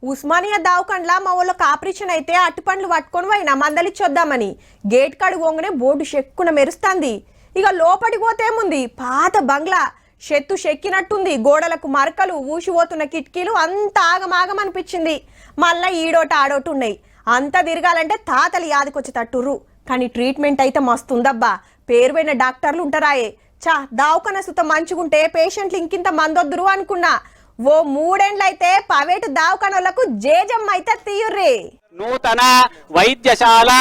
ఉస్మానియా దావకండ్లా మా వాళ్ళకి ఆపరేషన్ అయితే అట్టుపండ్లు పట్టుకొని పోయినా మందలిచ్చొద్దామని గేట్ కాడు పోగానే బోర్డు షెక్కున మెరుస్తాంది. ఇక లోపలికి పోతేముంది పాత బంగ్లా షెత్తు షెక్కినట్టుంది. గోడలకు మరకలు ఊసిపోతున్న కిటికీలు అంత ఆగమాగం అనిపించింది. మళ్ళా ఈడోట ఆడోటు ఉన్నాయి. అంతా తిరగాలంటే తాతలు యాదికొచ్చి తట్టుర్రు. కానీ ట్రీట్మెంట్ అయితే మస్తుందబ్బా. పేరువైన డాక్టర్లు ఉంటారాయే. దావకన సుత మంచుకుంటే పేషెంట్లు ఇంకింత మందొద్దురు అనుకున్నా. ఓ 3 ఏళ్లైతే ప్రైవేటు దావకనోళ్లకు జేజమ్మ అయితే తీయుర్రి. నూతన వైద్యశాల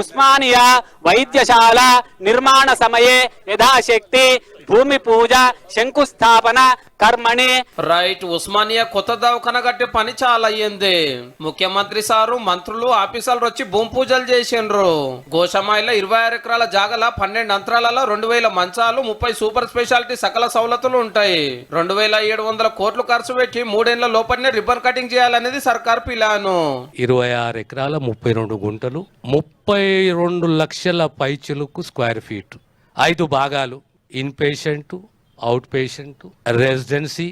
ఉస్మానియా వైద్యశాల నిర్మాణ సమయే యథాశక్తి భూమి పూజ శంకుస్థాపన కర్మణి. రైట్. ఉస్మానియా కొత్త దవాఖాన కట్టే పని చాలా అయ్యింది. ముఖ్యమంత్రి సారు మంత్రులు ఆఫీసర్లు వచ్చి భూమి పూజలు చేసిండ్రు. గోషమాయిలో 26 ఎకరాల జాగల 12 అంతరాలలో 2000 మంచాలు 30 సూపర్ స్పెషాలిటీ సకల సౌలతులు ఉంటాయి. 2700 కోట్లు ఖర్చు పెట్టి 3 ఏళ్ల లోపలనే రిబ్బన్ కటింగ్ చేయాలనేది సర్కార్ ప్లాను. 26 ఎకరాల 32 గుంటలు 32 లక్షల పైచులకు స్క్వేర్ ఫీట్ 5 భాగాలు. In patient, out patient, residency,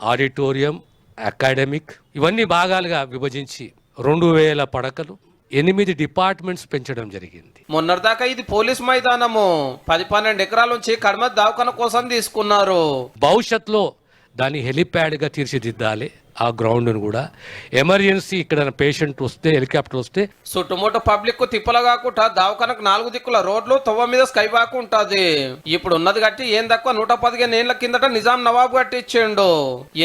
auditorium, academic ఇవన్నీ భాగాలుగా విభజించి 2000 పడకలు 8 డిపార్ట్మెంట్స్ పెంచడం జరిగింది. మొన్నటిదాకా ఇది పోలీస్ మైదానము 10-12 ఎకరాల నుంచి కడమ దవాఖాన కోసం తీసుకున్నారు. భవిష్యత్తులో దాన్ని హెలిప్యాడ్ గా తీర్చిదిద్దాలి. ఆ గ్రౌండ్ కూడా ఎమర్జెన్సీ ఇక్కడ పేషెంట్ వస్తే హెలికాప్టర్ వస్తే చుట్టుముట్టు పబ్లిక్ కు తిప్పలు కాకుండా దవాఖానకు 4 దిక్కుల రోడ్లు తొవ్వ మీద స్కై వాక్ ఉంటది. ఇప్పుడు ఉన్నది కట్టి ఏం తక్కువ 115 ఏళ్ల కిందట నిజాం నవాబు కట్టించిండు.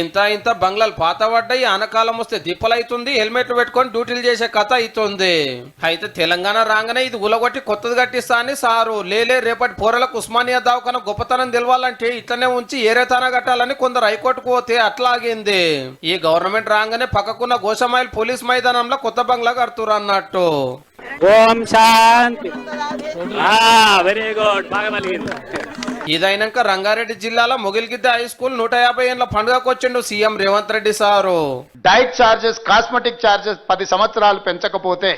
ఇంత బంగ్లాలు పాత పడ్డాయి. ఆనకాలం వస్తే దిప్పలైతుంది. హెల్మెట్లు పెట్టుకొని డ్యూటీలు చేసే కథ అవుతుంది. అయితే తెలంగాణ రాగానే ఇది ఉలగొట్టి కొత్తది కట్టిస్తా అని సారు లేలే. రేపటి పోరలకు ఉస్మానియా దవాఖాన గొప్పతనం తెలవాలంటే ఇట్లనే ఉంచి ఏరేతానా కట్టాలని కొందరు హైకోర్టుకు పోతే అట్లాగింది. ఈ గవర్నమెంట్ రాగానే పక్కకున్న గోషమాయిల్ పోలీస్ మైదానంలో కొత్త బంగ్లా కడుతురు అన్నట్టు. ఓం శాంతి. Very good. ఇదైనాక రంగారెడ్డి జిల్లాలో మొగిల్గిద్ద హై స్కూల్ 150 ఏళ్ల పండుగకు వచ్చిండు CM Revanth Reddy sir. Diet charges, cosmetic charges 10 సంవత్సరాలు పెంచకపోతే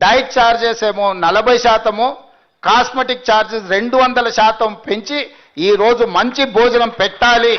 డైట్ చార్జెస్ ఏమో 40%, కాస్మెటిక్ చార్జెస్ 200% పెంచి ఈ రోజు మంచి భోజనం పెట్టాలి.